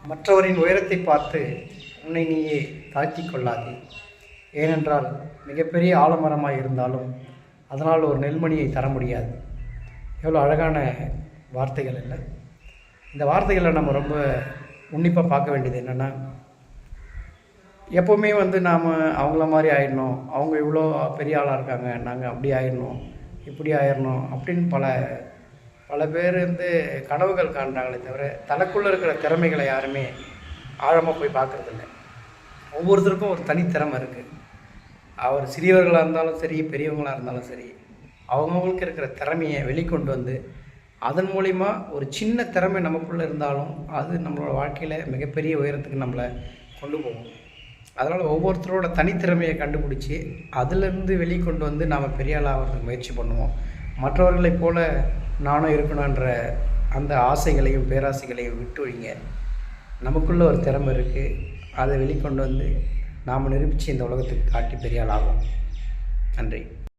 மற்றவரின் உயரத்தை பார்த்து உன்னை நீயே தாழ்த்தி கொள்ளாதே. ஏனென்றால் மிகப்பெரிய ஆலமரமாக இருந்தாலும் அதனால் ஒரு நெல்மணியை தர முடியாது. எவ்வளோ அழகான வார்த்தைகள் இல்லை? இந்த வார்த்தைகளை நம்ம ரொம்ப உன்னிப்பாக பார்க்க வேண்டியது என்னென்னா, எப்போவுமே நாம் அவங்கள மாதிரி ஆயிடணும், அவங்க இவ்வளோ பெரிய ஆளாக இருக்காங்க, நாங்கள் அப்படி ஆயிடணும், இப்படி ஆயிடணும் அப்படின்னு பல பேர் கனவுகள் காண்றாங்களே தவிர தனக்குள்ளே இருக்கிற திறமைகளை யாருமே ஆழமாக போய் பார்க்குறதில்ல. ஒவ்வொருத்தருக்கும் ஒரு தனித்திறமை இருக்குது. அவர் சிறியவர்களாக இருந்தாலும் சரி, பெரியவங்களாக இருந்தாலும் சரி, அவங்கவுங்களுக்கு இருக்கிற திறமையை வெளிக்கொண்டு வந்து அதன் மூலிமா ஒரு சின்ன திறமை நமக்குள்ளே இருந்தாலும் அது நம்மளோட வாழ்க்கையில் மிகப்பெரிய உயரத்துக்கு நம்மளை கொண்டு போகும். அதனால் ஒவ்வொருத்தரோட தனித்திறமையை கண்டுபிடிச்சி அதிலிருந்து வெளிக்கொண்டு வந்து நாம் பெரிய ஆளாகிறதுக்கு முயற்சி பண்ணுவோம். மற்றவர்களைப் போல நானும் இருக்கணுன்ற அந்த ஆசைகளையும் பேராசைகளையும் விட்டு ஒழிங்க. நமக்குள்ளே ஒரு திறமை இருக்குது, அதை வெளிக்கொண்டு வந்து நாம் நிரூபித்து இந்த உலகத்துக்கு காட்டி பெரிய ஆளாகும். நன்றி.